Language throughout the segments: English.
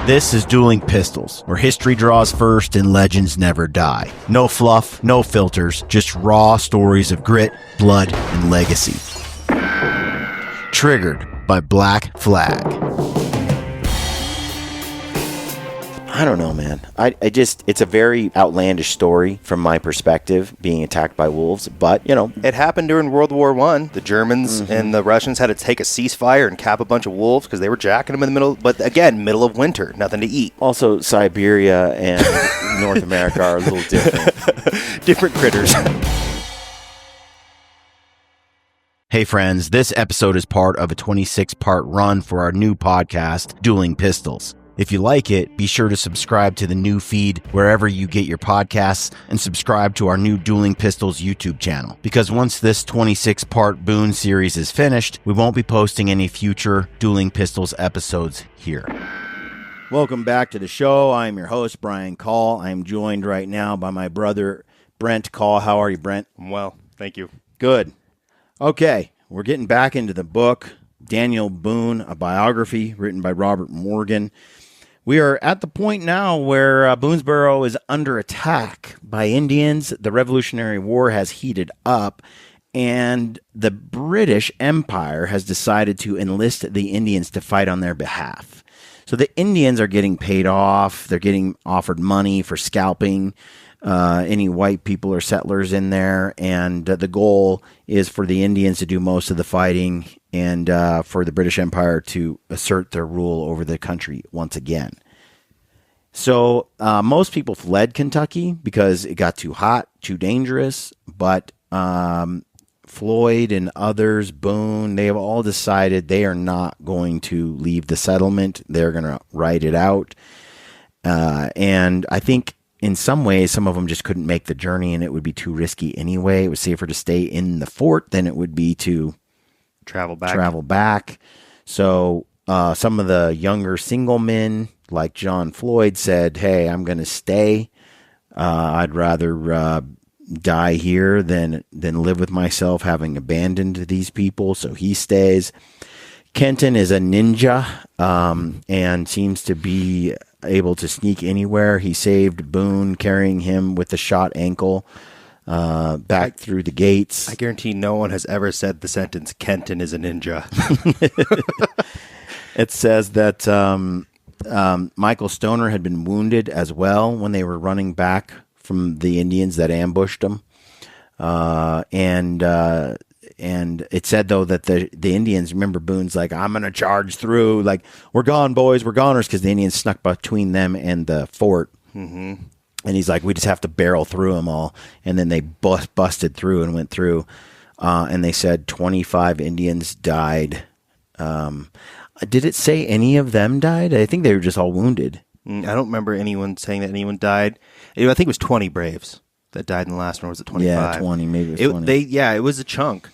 This is Dueling Pistols, where history draws first and legends never die. No fluff, no filters, just raw stories of grit, blood, and legacy. Triggered by Black Flag. I don't know, man. It's a very outlandish story from my perspective, being attacked by wolves, but, you know. It happened during World War I. The Germans and the Russians had to take a ceasefire and cap a bunch of wolves because they were jacking them in the middle, but again, middle of winter, nothing to eat. Also, Siberia and North America are a little different. Different critters. Hey friends, this episode is part of a 26-part run for our new podcast, Dueling Pistols. If you like it, be sure to subscribe to the new feed wherever you get your podcasts and subscribe to our new Dueling Pistols YouTube channel. Because once this 26-part Boone series is finished, we won't be posting any future Dueling Pistols episodes here. Welcome back to the show. I'm your host, Brian Call. I'm joined right now by my brother, Brent Call. How are you, Brent? I'm well, thank you. Good. Okay, we're getting back into the book, Daniel Boone, a biography written by Robert Morgan. We are at the point now where Boonsboro is under attack by Indians. The Revolutionary War has heated up, and the British Empire has decided to enlist the Indians to fight on their behalf. So the Indians are getting paid off. They're getting offered money for scalping any white people or settlers in there, and the goal is for the Indians to do most of the fighting and for the British Empire to assert their rule over the country once again. So most people fled Kentucky because it got too hot, too dangerous, but Floyd and others, Boone, they have all decided they are not going to leave the settlement. They're going to ride it out. And I think in some ways, some of them just couldn't make the journey, and it would be too risky anyway. It was safer to stay in the fort than it would be to travel back. So some of the younger single men, like John Floyd, said, hey, I'm going to stay. I'd rather die here than live with myself having abandoned these people. So he stays. Kenton is a ninja and seems to be able to sneak anywhere. He saved Boone, carrying him with a shot ankle back through the gates. I guarantee no one has ever said the sentence, Kenton is a ninja. It says that Michael Stoner had been wounded as well when they were running back from the Indians that ambushed them. And it said, though, that the Indians, remember, Boone's like, I'm going to charge through. Like, we're gone, boys, we're goners, because the Indians snuck between them and the fort. Mm-hmm. And he's like, we just have to barrel through them all. And then they busted through and went through. And they said 25 Indians died. Did it say any of them died? I think they were just all wounded. I don't remember anyone saying that anyone died. I think it was 20 Braves that died in the last one. Was it 25? Yeah, 20. Maybe it was 20. It was a chunk.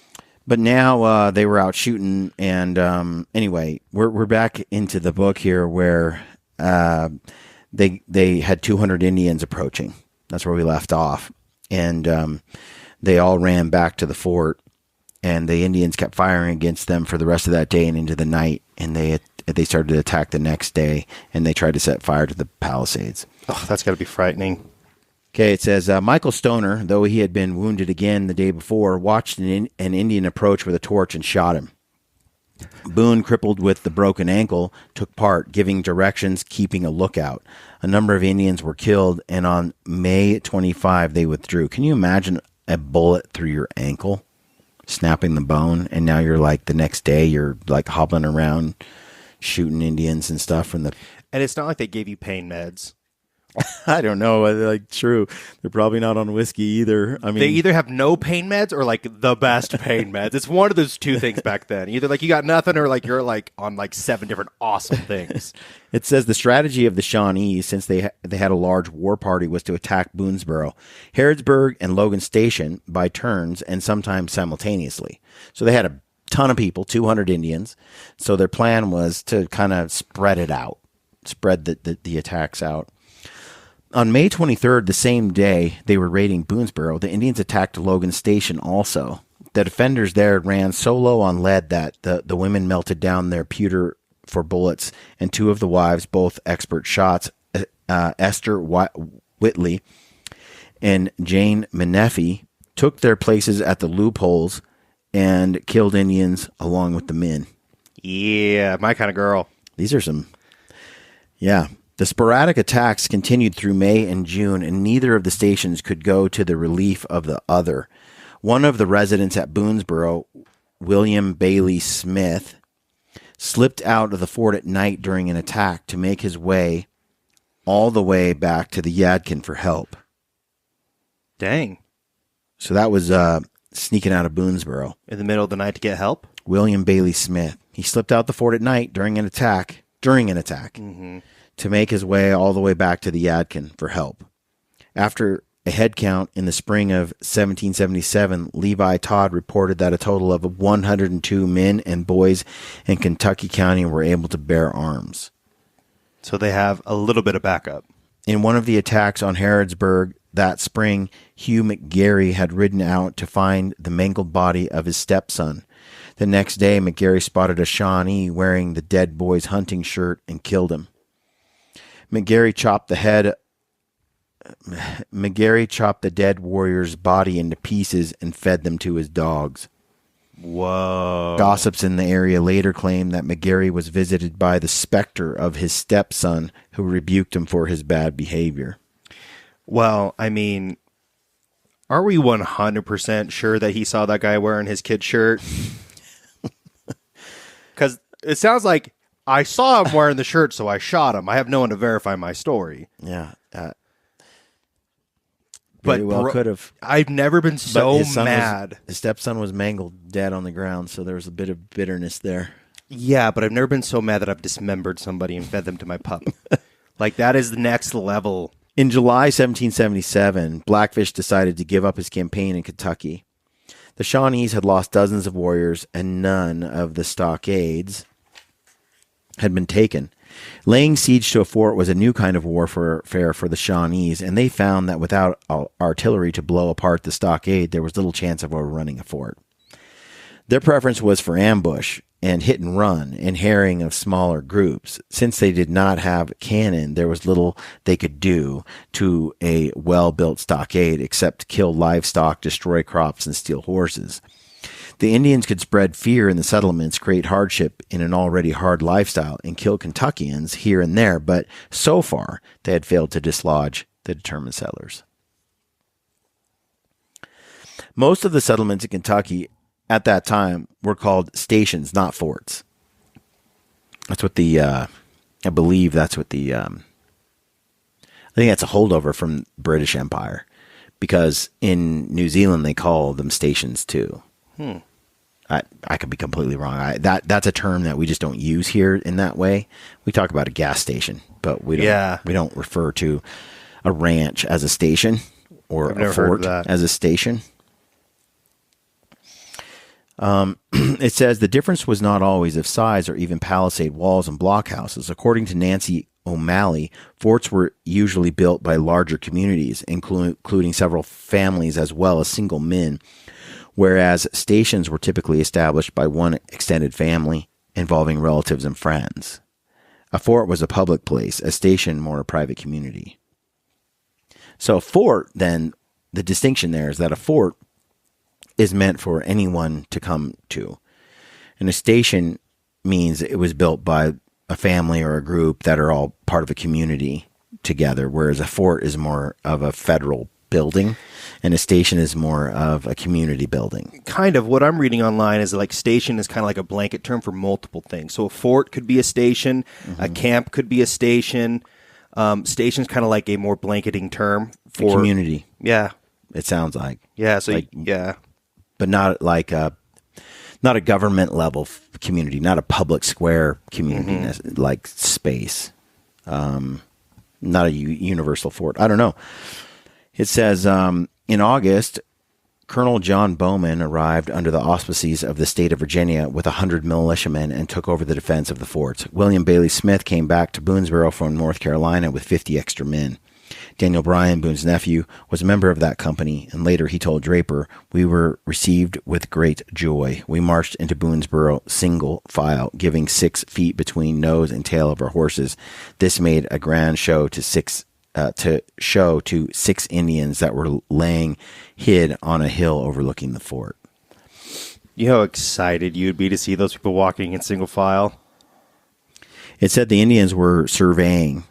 But now they were out shooting, and anyway, we're back into the book here where they had 200 Indians approaching. That's where we left off, and they all ran back to the fort, and the Indians kept firing against them for the rest of that day and into the night, and they started to attack the next day, and they tried to set fire to the palisades. Oh, that's got to be frightening. Okay, it says, Michael Stoner, though he had been wounded again the day before, watched an Indian approach with a torch and shot him. Boone, crippled with the broken ankle, took part, giving directions, keeping a lookout. A number of Indians were killed, and on May 25, they withdrew. Can you imagine a bullet through your ankle, snapping the bone, and now you're like, the next day, you're like hobbling around, shooting Indians and stuff from the... And it's not like they gave you pain meds. I don't know. Like, true. They're probably not on whiskey either. I mean, they either have no pain meds or like the best pain meds. It's one of those two things back then. Either like you got nothing or like you're like on like 7 different awesome things. It says the strategy of the Shawnee, since they had a large war party, was to attack Boonsboro, Harrodsburg, and Logan Station by turns and sometimes simultaneously. So they had a ton of people, 200 Indians. So their plan was to kind of spread it out, spread the attacks out. On May 23rd, the same day they were raiding Boonsboro, the Indians attacked Logan Station also. The defenders there ran so low on lead that the women melted down their pewter for bullets, and two of the wives, both expert shots, Esther Whitley and Jane Menefee, took their places at the loopholes and killed Indians along with the men. Yeah, my kind of girl. These are some... Yeah. The sporadic attacks continued through May and June, and neither of the stations could go to the relief of the other. One of the residents at Boonsboro, William Bailey Smith, slipped out of the fort at night during an attack to make his way all the way back to the Yadkin for help. Dang. So that was sneaking out of Boonsboro. In the middle of the night to get help? William Bailey Smith. He slipped out the fort at night during an attack, to make his way all the way back to the Yadkin for help. After a head count in the spring of 1777, Levi Todd reported that a total of 102 men and boys in Kentucky County were able to bear arms. So they have a little bit of backup. In one of the attacks on Harrodsburg that spring, Hugh McGarry had ridden out to find the mangled body of his stepson. The next day, McGarry spotted a Shawnee wearing the dead boy's hunting shirt and killed him. McGarry chopped the dead warrior's body into pieces and fed them to his dogs. Whoa. Gossips in the area later claimed that McGarry was visited by the specter of his stepson, who rebuked him for his bad behavior. Well, I mean, are we 100% sure that he saw that guy wearing his kid's shirt? Because it sounds like I saw him wearing the shirt, so I shot him. I have no one to verify my story. Yeah. But well could have. I've never been so mad. His stepson was mangled dead on the ground, so there was a bit of bitterness there. Yeah, but I've never been so mad that I've dismembered somebody and fed them to my pup. Like, that is the next level. In July 1777, Blackfish decided to give up his campaign in Kentucky. The Shawnees had lost dozens of warriors, and none of the stockades had been taken. Laying siege to a fort was a new kind of warfare for the Shawnees, and they found that without artillery to blow apart the stockade, there was little chance of overrunning a fort. Their preference was for ambush and hit and run and harrying of smaller groups. Since they did not have cannon, there was little they could do to a well-built stockade except kill livestock, destroy crops, and steal horses. The Indians could spread fear in the settlements, create hardship in an already hard lifestyle, and kill Kentuckians here and there, but so far they had failed to dislodge the determined settlers. Most of the settlements in Kentucky at that time were called stations, not forts. That's what I believe that's what I think that's a holdover from British Empire, because in New Zealand they call them stations too. I could be completely wrong. That's a term that we just don't use here in that way. We talk about a gas station, but we don't refer to a ranch as a station or a fort as a station. It says the difference was not always of size or even palisade walls and blockhouses. According to Nancy O'Malley, forts were usually built by larger communities, including several families as well as single men, whereas stations were typically established by one extended family involving relatives and friends. A fort was a public place, a station more a private community. So a fort, then, the distinction there is that a fort is meant for anyone to come to. And a station means it was built by a family or a group that are all part of a community together, whereas a fort is more of a federal building, and a station is more of a community building. Kind of. What I'm reading online is like station is kind of like a blanket term for multiple things. So a fort could be a station, a camp could be a station. Station's kind of like a more blanketing term for a community. Yeah. It sounds like. Yeah. So like, yeah. But not like not a government level community, not a public square community like space. Not a universal fort. I don't know. It says, in August, Colonel John Bowman arrived under the auspices of the state of Virginia with 100 militiamen and took over the defense of the forts. William Bailey Smith came back to Boonesboro from North Carolina with 50 extra men. Daniel Bryan, Boone's nephew, was a member of that company, and later he told Draper, "We were received with great joy. We marched into Boonsboro single file, giving 6 feet between nose and tail of our horses. This made a grand show to six Indians that were laying hid on a hill overlooking the fort." You know how excited you'd be to see those people walking in single file? It said the Indians were surveying,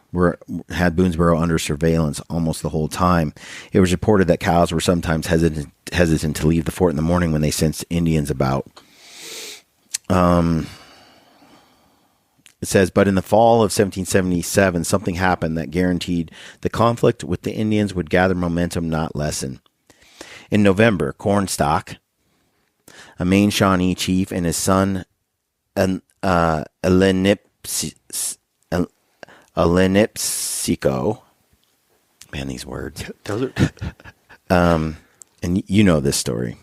had Boonsboro under surveillance almost the whole time. It was reported that cows were sometimes hesitant to leave the fort in the morning when they sensed Indians about. It says, but in the fall of 1777, something happened that guaranteed the conflict with the Indians would gather momentum, not lessen. In November, Cornstalk, a Maine Shawnee chief, and his son, Alenipsico, man, these words. Those are And you know this story.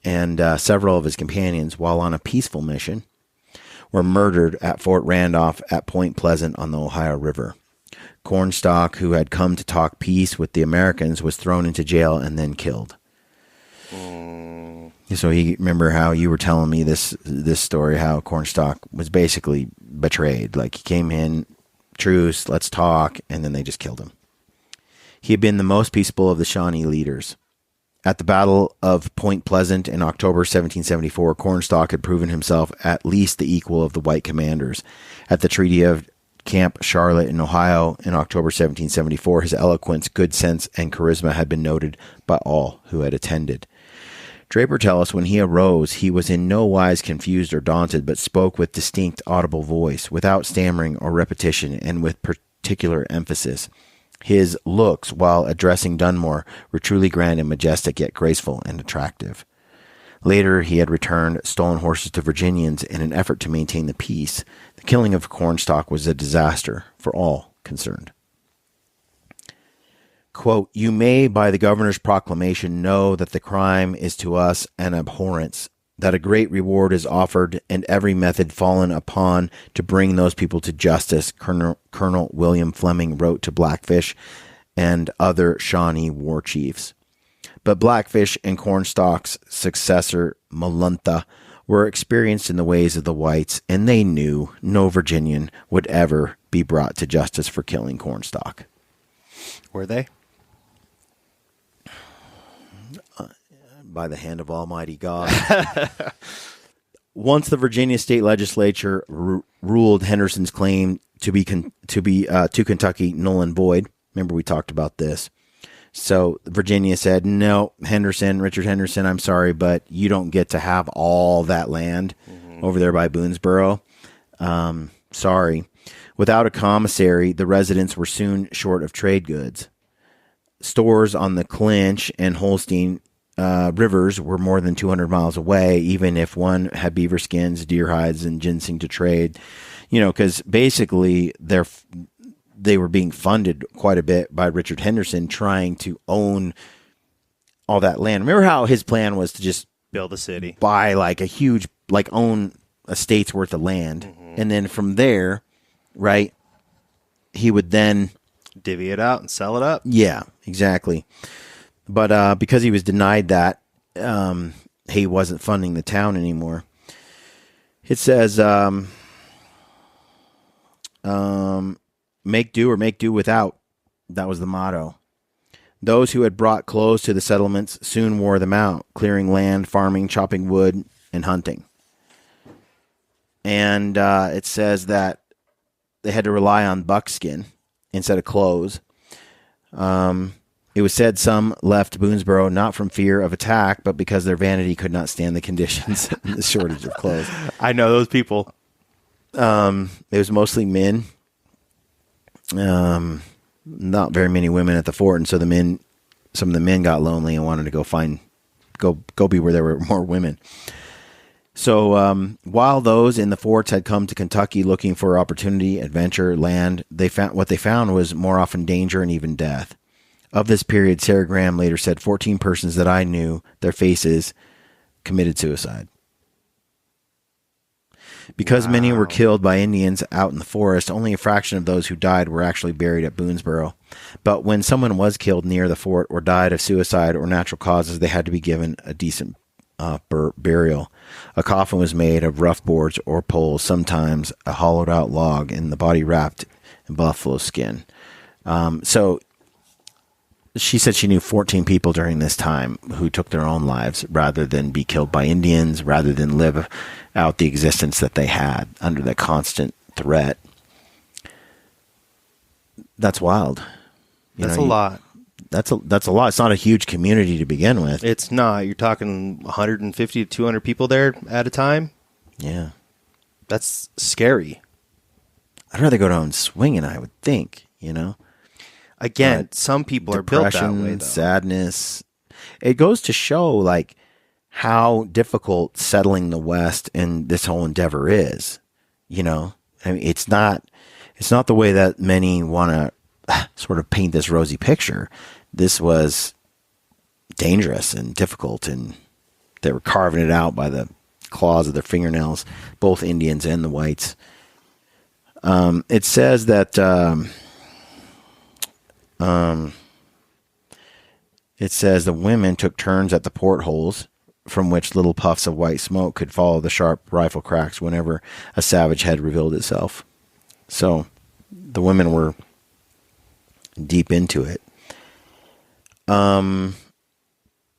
And several of his companions, while on a peaceful mission, were murdered at Fort Randolph at Point Pleasant on the Ohio River. Cornstalk, who had come to talk peace with the Americans, was thrown into jail and then killed. So remember how you were telling me this story, how Cornstalk was basically betrayed. Like, he came in, truce, let's talk, and then they just killed him. He had been the most peaceable of the Shawnee leaders. At the Battle of Point Pleasant in October 1774, Cornstalk had proven himself at least the equal of the white commanders. At the Treaty of Camp Charlotte in Ohio in October 1774, his eloquence, good sense, and charisma had been noted by all who had attended. Draper tells us when he arose, he was in no wise confused or daunted, but spoke with distinct audible voice, without stammering or repetition, and with particular emphasis. His looks, while addressing Dunmore, were truly grand and majestic, yet graceful and attractive. Later, he had returned stolen horses to Virginians in an effort to maintain the peace. The killing of Cornstalk was a disaster for all concerned. Quote, "You may by the governor's proclamation know that the crime is to us an abhorrence, that a great reward is offered and every method fallen upon to bring those people to justice," Colonel William Fleming wrote to Blackfish and other Shawnee war chiefs. But Blackfish and Cornstalk's successor, Malunta, were experienced in the ways of the whites, and they knew no Virginian would ever be brought to justice for killing Cornstalk. Were they? By the hand of Almighty God. Once the Virginia state legislature ruled Henderson's claim to Kentucky null and void. Remember, we talked about this. So Virginia said, "No, Richard Henderson, I'm sorry, but you don't get to have all that land over there by Boonsboro. Sorry." Without a commissary, the residents were soon short of trade goods. Stores on the Clinch and Holstein rivers were more than 200 miles away, even if one had beaver skins, deer hides, and ginseng to trade. Because basically they were being funded quite a bit by Richard Henderson trying to own all that land. Remember how his plan was to just Build a city. buy like a huge, own a state's worth of land. And then from there, right, he would then Divvy it out and sell it up. Yeah, exactly. But because he was denied that, he wasn't funding the town anymore. It says, make do or make do without. That was the motto. Those who had brought clothes to the settlements soon wore them out, clearing land, farming, chopping wood, and hunting. And it says that they had to rely on buckskin instead of clothes. It was said some left Boonsboro not from fear of attack, but because their vanity could not stand the conditions and the shortage of clothes. I know those people. It was mostly men. Not very many women at the fort, and so some of the men got lonely and wanted to go be where there were more women. So while those in the forts had come to Kentucky looking for opportunity, adventure, land, what they found was more often danger and even death. Of this period, Sarah Graham later said 14 persons that I knew, their faces, committed suicide. Because many were killed by Indians out in the forest, only a fraction of those who died were actually buried at Boonsboro. But when someone was killed near the fort or died of suicide or natural causes, they had to be given a decent burial. A coffin was made of rough boards or poles, sometimes a hollowed out log, and the body wrapped in buffalo skin. So she said she knew 14 people during this time who took their own lives rather than be killed by Indians, rather than live out the existence that they had under the constant threat. That's wild. That's a lot. That's a lot. It's not a huge community to begin with. It's not. You're talking 150 to 200 people there at a time. Yeah. That's scary. I'd rather go down swinging, I would think, Again, some people are built that way, though. Sadness. It goes to show, like, how difficult settling the West and this whole endeavor is. I mean, it's not the way that many want to sort of paint this rosy picture. This was dangerous and difficult, and they were carving it out by the claws of their fingernails, both Indians and the whites. It says that the women took turns at the portholes, from which little puffs of white smoke could follow the sharp rifle cracks whenever a savage head revealed itself. So the women were deep into it.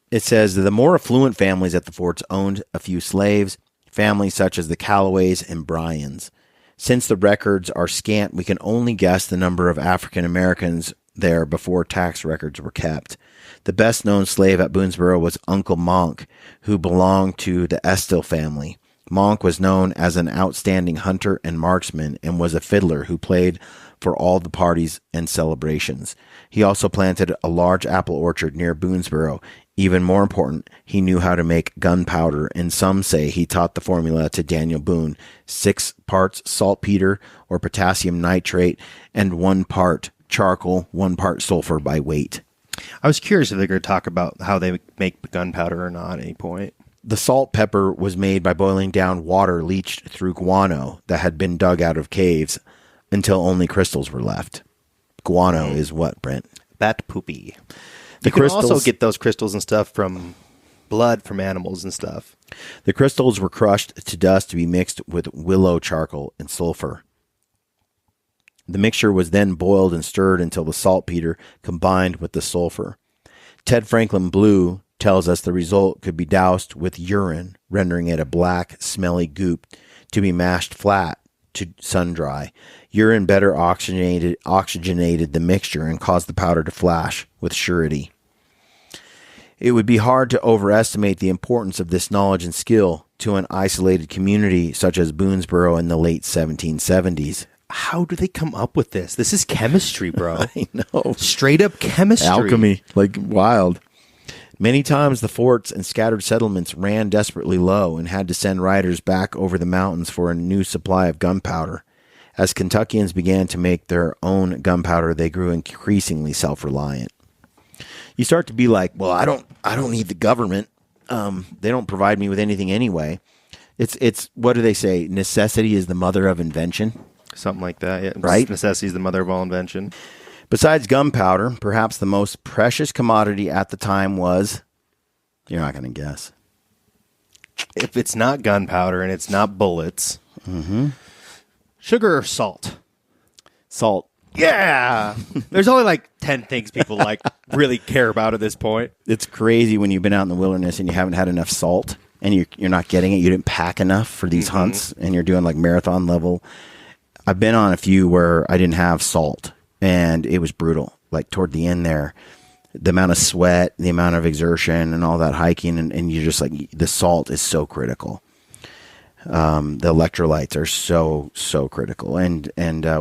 It says that the more affluent families at the forts owned a few slaves, families such as the Callaways and Bryans. Since the records are scant, we can only guess the number of African Americans there before tax records were kept. The best known slave at Boonesboro was Uncle Monk, who belonged to the Estill family. Monk was known as an outstanding hunter and marksman and was a fiddler who played for all the parties and celebrations. He also planted a large apple orchard near Boonesboro. Even more important, he knew how to make gunpowder, and some say he taught the formula to Daniel Boone: 6 parts saltpeter or potassium nitrate and 1 part charcoal, 1 part sulfur by weight. I was curious if they're going to talk about how they make gunpowder or not at any point. The salt pepper was made by boiling down water leached through guano that had been dug out of caves until only crystals were left. Guano is what, Brent? Bat poopy. The You can crystals also get those crystals and stuff from blood from animals and stuff. The crystals were crushed to dust to be mixed with willow charcoal and sulfur. The mixture was then boiled and stirred until the saltpeter combined with the sulfur. Ted Franklin Blue tells us the result could be doused with urine, rendering it a black, smelly goop to be mashed flat to sun-dry. Urine better oxygenated the mixture and caused the powder to flash with surety. It would be hard to overestimate the importance of this knowledge and skill to an isolated community such as Boonsboro in the late 1770s. How do they come up with this? This is chemistry, bro. I know. Straight up chemistry. Alchemy, like wild. Many times the forts and scattered settlements ran desperately low and had to send riders back over the mountains for a new supply of gunpowder. As Kentuckians began to make their own gunpowder, they grew increasingly self-reliant. You start to be like, well, I don't need the government. They don't provide me with anything anyway. It's what do they say? Necessity is the mother of invention. Something like that, yeah. Right? Necessity is the mother of all invention. Besides gunpowder, perhaps the most precious commodity at the time was, you're not going to guess. If it's not gunpowder and it's not bullets, sugar or salt? Salt. Yeah. There's only like 10 things people like really care about at this point. It's crazy when you've been out in the wilderness and you haven't had enough salt and you're not getting it. You didn't pack enough for these hunts and you're doing like marathon level. I've been on a few where I didn't have salt and it was brutal. Like toward the end there, the amount of sweat, the amount of exertion and all that hiking and you're just like, the salt is so critical. The electrolytes are so critical. And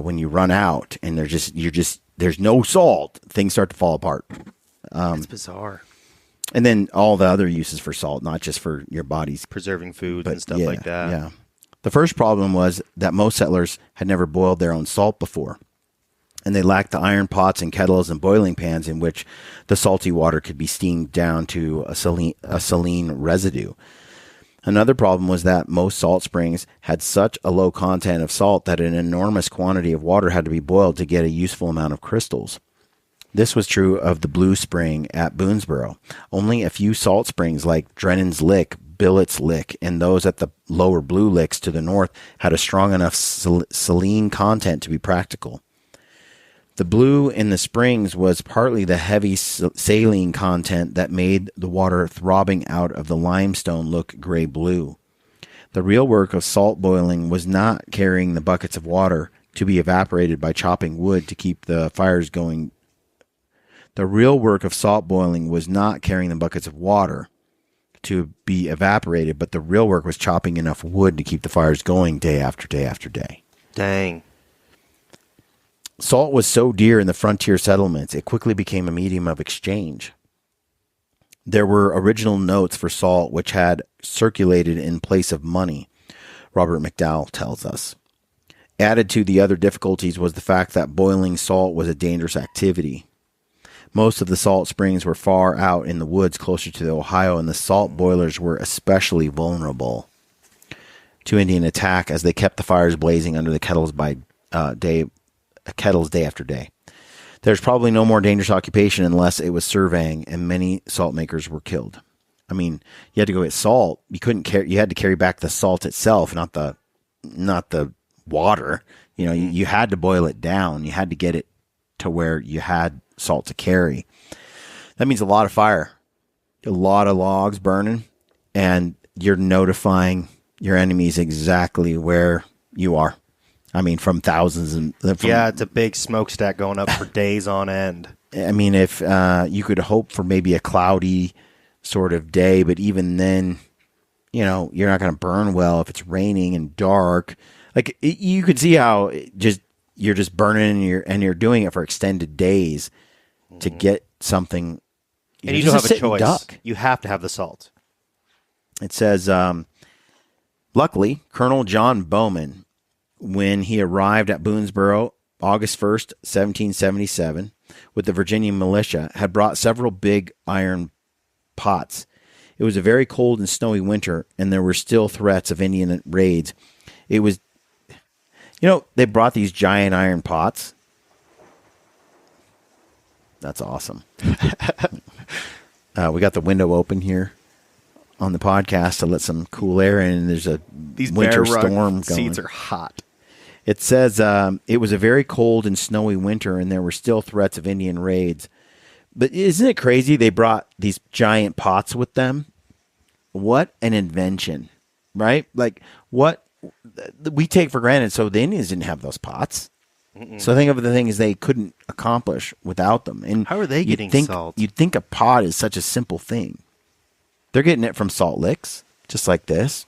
when you run out and there's no salt, things start to fall apart. It's bizarre. And then all the other uses for salt, not just for your body's Preserving food and stuff like that. Yeah. The first problem was that most settlers had never boiled their own salt before, and they lacked the iron pots and kettles and boiling pans in which the salty water could be steamed down to a saline residue. Another problem was that most salt springs had such a low content of salt that an enormous quantity of water had to be boiled to get a useful amount of crystals. This was true of the Blue Spring at Boonsboro. Only a few salt springs like Drennan's Lick, Billet's Lick, and those at the lower Blue Licks to the north had a strong enough saline content to be practical. The blue in the springs was partly the heavy saline content that made the water throbbing out of the limestone look gray-blue. The real work of salt boiling was not carrying the buckets of water to be evaporated by chopping wood to keep the fires going. The real work of salt boiling was not carrying the buckets of water to be evaporated, but the real work was chopping enough wood to keep the fires going day after day after day. Dang. Salt was so dear in the frontier settlements, it quickly became a medium of exchange. There were original notes for salt which had circulated in place of money, Robert McDowell tells us. Added to the other difficulties was the fact that boiling salt was a dangerous activity. Most of the salt springs were far out in the woods closer to the Ohio, and the salt boilers were especially vulnerable to Indian attack as they kept the fires blazing under the kettles day after day. There's probably no more dangerous occupation unless it was surveying, and many salt makers were killed. I mean, you had to go get salt. You had to carry back the salt itself, not the water. You had to boil it down. You had to get it to where you had salt to carry. That means a lot of fire, a lot of logs burning, and you're notifying your enemies exactly where you are. I mean, from thousands and it's a big smokestack going up for days on end. I mean, if you could hope for maybe a cloudy sort of day, but even then, you're not going to burn well if it's raining and dark. Like you could see how you're just burning and you're doing it for extended days to get something. And you don't have a choice. You have to have the salt. It says, luckily, Colonel John Bowman, when he arrived at Boonsboro, August 1st, 1777, with the Virginia militia, had brought several big iron pots. It was a very cold and snowy winter, and there were still threats of Indian raids. It was, they brought these giant iron pots. That's awesome. We got the window open here on the podcast to let some cool air in, and there's These winter storm going. Seats are hot. It says it was a very cold and snowy winter, and there were still threats of Indian raids. But isn't it crazy they brought these giant pots with them? What an invention, right? Like, what we take for granted. So the Indians didn't have those pots. Mm-mm. So think of the things they couldn't accomplish without them. And how are they getting salt? You'd think a pot is such a simple thing. They're getting it from salt licks, just like this.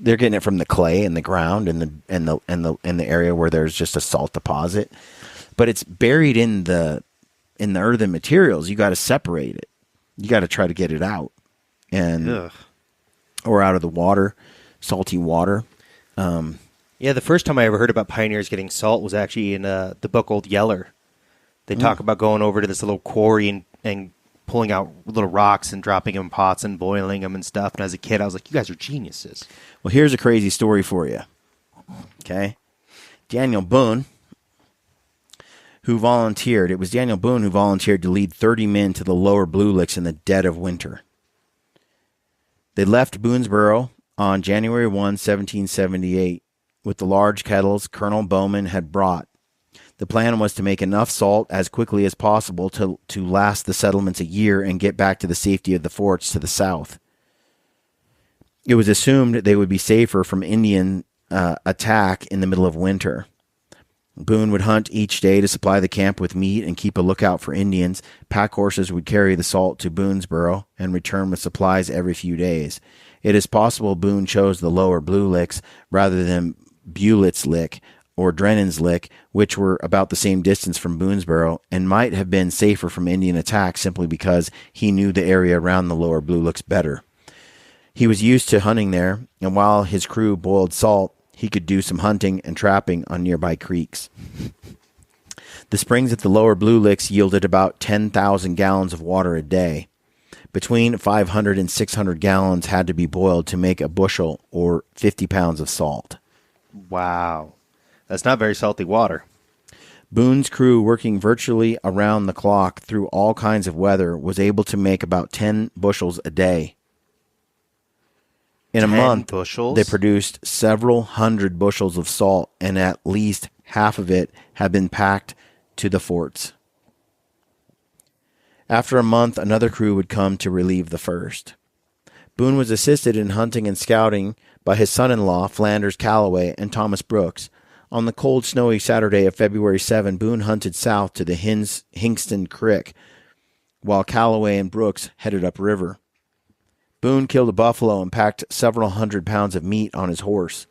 They're getting it from the clay and the ground and the area where there's just a salt deposit, but it's buried in the earthen materials. You got to separate it. You got to try to get it out, or out of the water, salty water. The first time I ever heard about pioneers getting salt was actually in the book Old Yeller. They talk about going over to this little quarry and pulling out little rocks and dropping them in pots and boiling them and stuff. And as a kid, I was like, you guys are geniuses. Well, here's a crazy story for you. Okay. Daniel Boone, who volunteered. It was Daniel Boone who volunteered to lead 30 men to the lower Blue Licks in the dead of winter. They left Boonsboro on January 1, 1778, with the large kettles Colonel Bowman had brought. The plan was to make enough salt as quickly as possible to last the settlements a year and get back to the safety of the forts to the south. It was assumed they would be safer from Indian attack in the middle of winter. Boone would hunt each day to supply the camp with meat and keep a lookout for Indians. Pack horses would carry the salt to Boonsboro and return with supplies every few days. It is possible Boone chose the lower Blue Licks rather than Bullett's Lick or Drennan's Lick, which were about the same distance from Boonsboro, and might have been safer from Indian attack simply because he knew the area around the lower Blue Licks better. He was used to hunting there, and while his crew boiled salt, he could do some hunting and trapping on nearby creeks. The springs at the lower Blue Licks yielded about 10,000 gallons of water a day. Between 500 and 600 gallons had to be boiled to make a bushel or 50 pounds of salt. Wow. That's not very salty water. Boone's crew, working virtually around the clock through all kinds of weather, was able to make about 10 bushels a day. In a month, bushels? They produced several hundred bushels of salt, and at least half of it had been packed to the forts. After a month, another crew would come to relieve the first. Boone was assisted in hunting and scouting by his son-in-law, Flanders Calloway, and Thomas Brooks. On the cold, snowy Saturday of February 7, Boone hunted south to the Hingston Creek, while Calloway and Brooks headed upriver. Boone killed a buffalo and packed several hundred pounds of meat on his horse.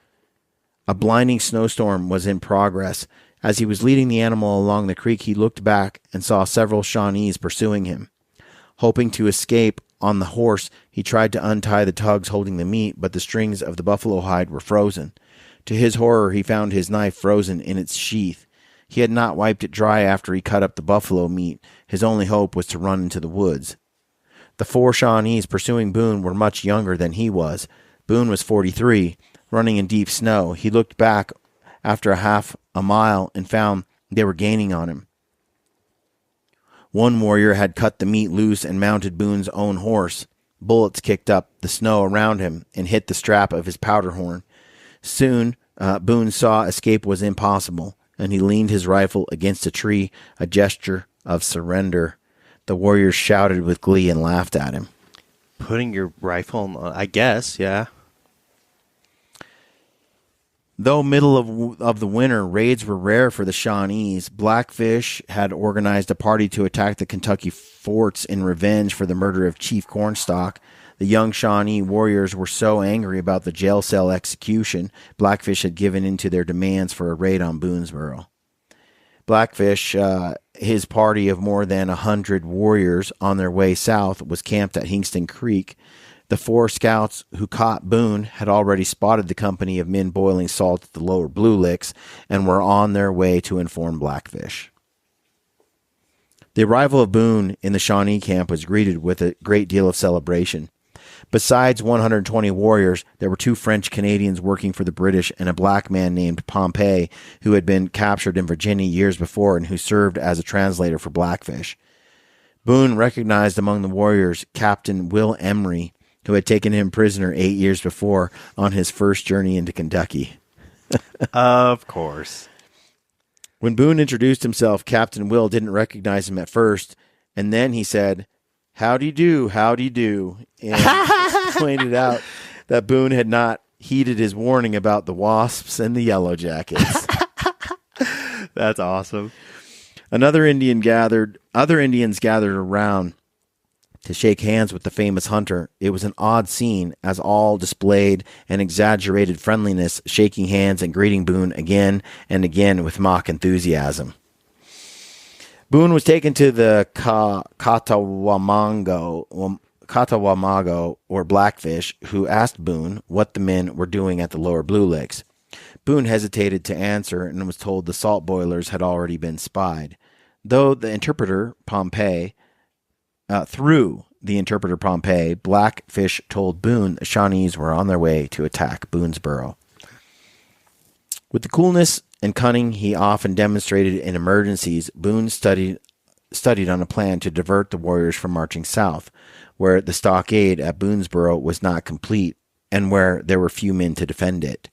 A blinding snowstorm was in progress. As he was leading the animal along the creek, he looked back and saw several Shawnees pursuing him. Hoping to escape on the horse, he tried to untie the tugs holding the meat, but the strings of the buffalo hide were frozen. To his horror, he found his knife frozen in its sheath. He had not wiped it dry after he cut up the buffalo meat. His only hope was to run into the woods. The 4 Shawnees pursuing Boone were much younger than he was. Boone was 43, running in deep snow. He looked back after half a mile and found they were gaining on him. One warrior had cut the meat loose and mounted Boone's own horse. Bullets kicked up the snow around him and hit the strap of his powder horn. Soon, Boone saw escape was impossible, and he leaned his rifle against a tree, a gesture of surrender. The warriors shouted with glee and laughed at him. Putting your rifle on, I guess, yeah. Though middle of the winter, raids were rare for the Shawnees. Blackfish had organized a party to attack the Kentucky forts in revenge for the murder of Chief Cornstalk. The young Shawnee warriors were so angry about the jail cell execution, Blackfish had given in to their demands for a raid on Boonsboro. Blackfish, his party of more than 100 warriors on their way south, was camped at Hingston Creek. The 4 scouts who caught Boone had already spotted the company of men boiling salt at the lower Blue Licks and were on their way to inform Blackfish. The arrival of Boone in the Shawnee camp was greeted with a great deal of celebration. Besides 120 warriors, there were 2 French Canadians working for the British and a black man named Pompey, who had been captured in Virginia years before and who served as a translator for Blackfish. Boone recognized among the warriors Captain Will Emery, who had taken him prisoner 8 years before on his first journey into Kentucky. Of course. When Boone introduced himself, Captain Will didn't recognize him at first, and then he said, "Howdy do, and pointed out that Boone had not heeded his warning about the wasps and the yellow jackets. That's awesome. Other Indians gathered around to shake hands with the famous hunter. It was an odd scene, as all displayed an exaggerated friendliness, shaking hands and greeting Boone again and again with mock enthusiasm. Boone was taken to the Catawamago, or Blackfish, who asked Boone what the men were doing at the lower Blue Licks. Boone hesitated to answer and was told the salt boilers had already been spied. Through the interpreter Pompey, Blackfish told Boone the Shawnees were on their way to attack Boonsboro. With the coolness and cunning he often demonstrated in emergencies, Boone studied on a plan to divert the warriors from marching south, where the stockade at Boonsboro was not complete and where there were few men to defend it.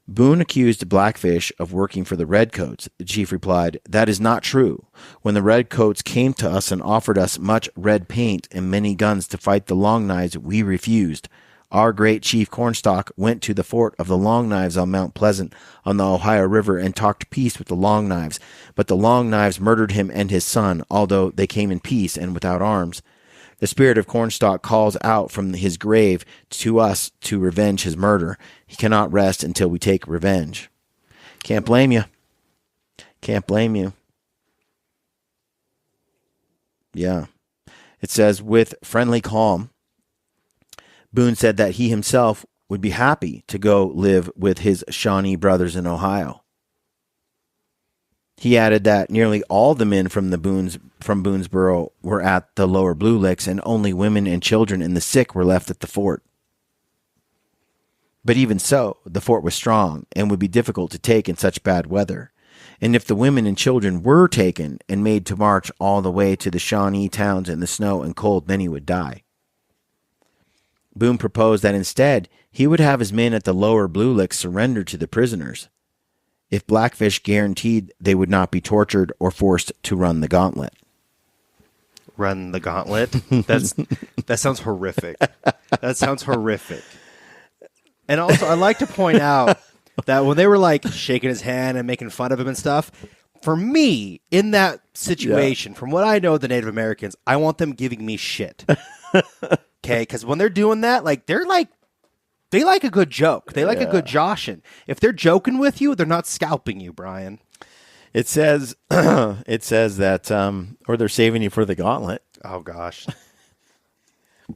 Boone accused Blackfish of working for the Redcoats. The chief replied, "That is not true. When the Redcoats came to us and offered us much red paint and many guns to fight the Long Knives, we refused. Our great chief Cornstalk went to the fort of the Long Knives on Mount Pleasant on the Ohio River and talked peace with the Long Knives. But the Long Knives murdered him and his son, although they came in peace and without arms. The spirit of Cornstalk calls out from his grave to us to revenge his murder. He cannot rest until we take revenge." Can't blame you. Can't blame you. Yeah. It says, with friendly calm, Boone said that he himself would be happy to go live with his Shawnee brothers in Ohio. He added that nearly all the men from Boonsboro were at the lower Blue Licks, and only women and children and the sick were left at the fort. But even so, the fort was strong and would be difficult to take in such bad weather. And if the women and children were taken and made to march all the way to the Shawnee towns in the snow and cold, many would die. Boone proposed that instead he would have his men at the lower Blue Licks surrender to the prisoners, if Blackfish guaranteed they would not be tortured or forced to run the gauntlet. Run the gauntlet? That sounds horrific. That sounds horrific. And also, I'd like to point out that when they were like shaking his hand and making fun of him and stuff, for me, in that situation, from what I know of the Native Americans, I want them giving me shit. Okay? Because when they're doing that, like, they like a good joke. They like a good joshing. If they're joking with you, they're not scalping you, Brian. It says that, or they're saving you for the gauntlet. Oh, gosh.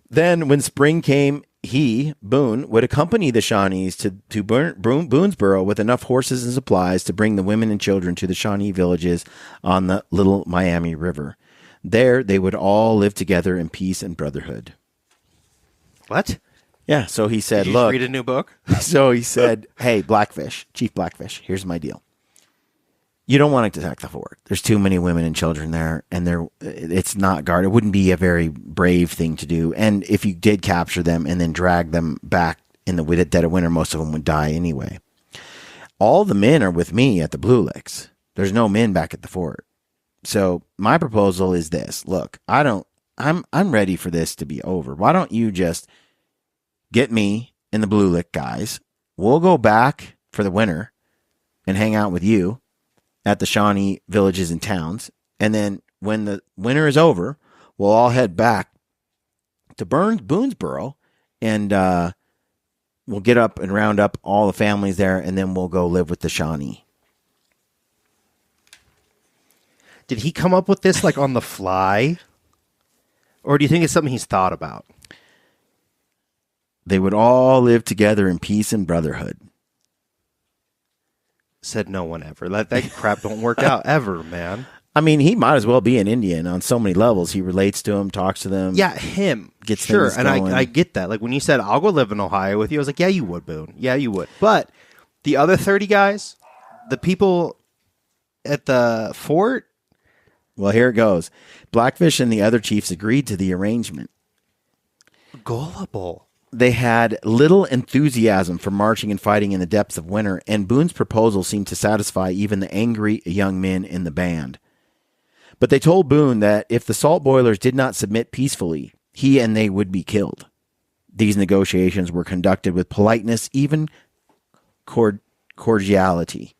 Then, when spring came, he, Boone, would accompany the Shawnees to Boonsboro with enough horses and supplies to bring the women and children to the Shawnee villages on the Little Miami River. There, they would all live together in peace and brotherhood. What? Yeah, so he said, Did you look. read a new book? So he said, hey, Blackfish, Chief Blackfish, here's my deal. You don't want to attack the fort. There's too many women and children there, and it's not guarded. It wouldn't be a very brave thing to do. And if you did capture them and then drag them back in the dead of winter, most of them would die anyway. All the men are with me at the Blue Licks. There's no men back at the fort. So my proposal is this. Look, I'm ready for this to be over. Why don't you just get me and the Blue Lick guys? We'll go back for the winter and hang out with you at the Shawnee villages and towns. And then when the winter is over, we'll all head back to Boonsboro, and we'll get up and round up all the families there, and then we'll go live with the Shawnee. Did he come up with this like on the fly? Or do you think it's something he's thought about? They would all live together in peace and brotherhood. Said no one ever. That crap don't work out ever, man. I mean, he might as well be an Indian on so many levels. He relates to them, talks to them. Yeah, him. Gets sure, things and going. I get that. Like when you said, I'll go live in Ohio with you, I was like, yeah, you would, Boone. Yeah, you would. But the other 30 guys, the people at the fort. Well, here it goes. Blackfish and the other chiefs agreed to the arrangement. Gullible. They had little enthusiasm for marching and fighting in the depths of winter, and Boone's proposal seemed to satisfy even the angry young men in the band. But they told Boone that if the salt boilers did not submit peacefully, he and they would be killed. These negotiations were conducted with politeness, even cordiality.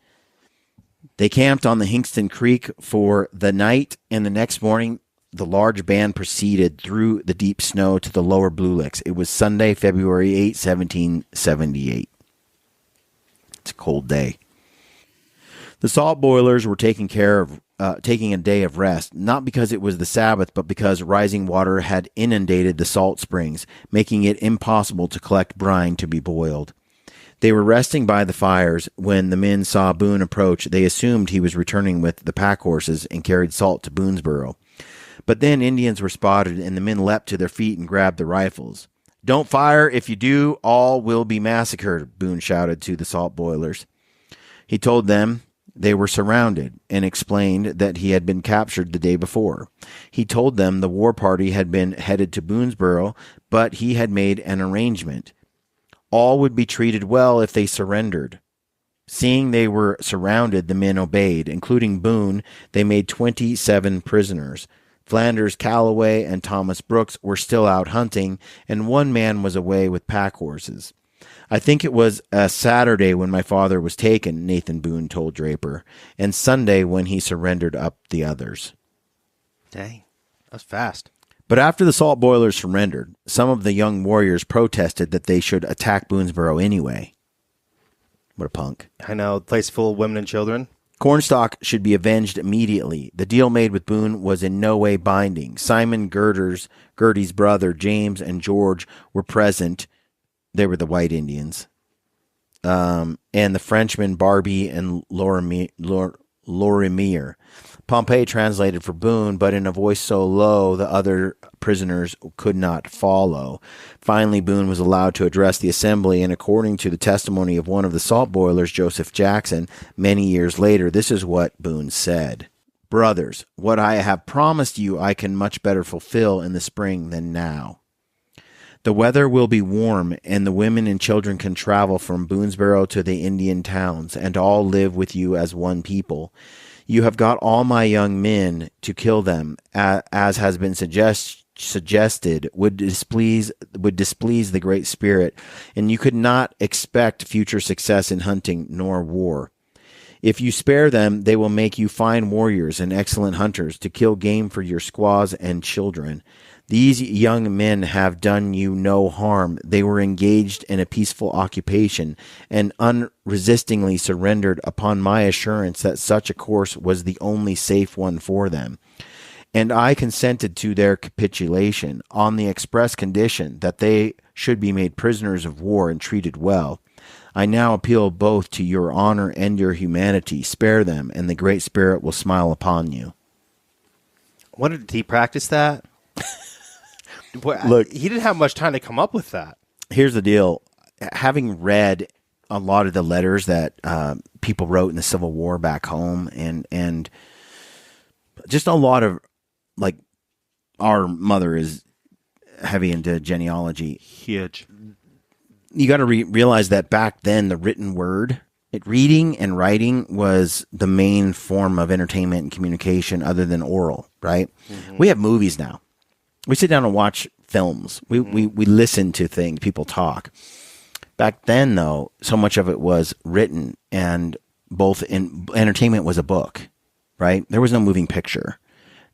They camped on the Hingston Creek for the night, and the next morning the large band proceeded through the deep snow to the lower Blue Licks. It was Sunday, February 8, 1778. It's a cold day. The salt boilers were taking a day of rest, not because it was the Sabbath, but because rising water had inundated the salt springs, making it impossible to collect brine to be boiled. They were resting by the fires. When the men saw Boone approach, they assumed he was returning with the pack horses and carried salt to Boonsboro. But then Indians were spotted, and the men leapt to their feet and grabbed the rifles. "Don't fire. If you do, all will be massacred," Boone shouted to the salt boilers. He told them they were surrounded and explained that he had been captured the day before. He told them the war party had been headed to Boonsboro, but he had made an arrangement. All would be treated well if they surrendered. Seeing they were surrounded, the men obeyed, including Boone. They made 27 prisoners. Flanders Calloway and Thomas Brooks were still out hunting, and one man was away with pack horses. "I think it was a Saturday when my father was taken," Nathan Boone told Draper, "and Sunday when he surrendered up the others." Dang, that's fast. But after the salt boilers surrendered, some of the young warriors protested that they should attack Boonsboro anyway. What a punk. I know, a place full of women and children. Cornstalk should be avenged immediately. The deal made with Boone was in no way binding. Simon Girty's brother, James, and George were present. They were the white Indians. And the Frenchmen, Barbie and Lorimier Lorimer. Pompey translated for Boone, but in a voice so low the other prisoners could not follow. Finally, Boone was allowed to address the assembly, and according to the testimony of one of the salt boilers, Joseph Jackson, many years later, this is what Boone said. Brothers, what I have promised you I can much better fulfill in the spring than now. The weather will be warm, and the women and children can travel from Boonsboro to the Indian towns, and all live with you as one people. You have got all my young men to kill them, as has been suggested, would displease the Great Spirit, and you could not expect future success in hunting nor war. If you spare them, they will make you fine warriors and excellent hunters to kill game for your squaws and children. These young men have done you no harm. They were engaged in a peaceful occupation and unresistingly surrendered upon my assurance that such a course was the only safe one for them. And I consented to their capitulation on the express condition that they should be made prisoners of war and treated well. I now appeal both to your honor and your humanity. Spare them, and the Great Spirit will smile upon you. When did he practice that? Look, he didn't have much time to come up with that. Here's the deal. Having read a lot of the letters that people wrote in the Civil War back home, and just a lot of, like, our mother is heavy into genealogy. Huge. You got to realize that back then, the written word, reading and writing was the main form of entertainment and communication other than oral, right? Mm-hmm. We have movies now. We sit down and watch films. We listen to things. People talk. Back then, though, so much of it was written, and both in entertainment was a book, right? There was no moving picture.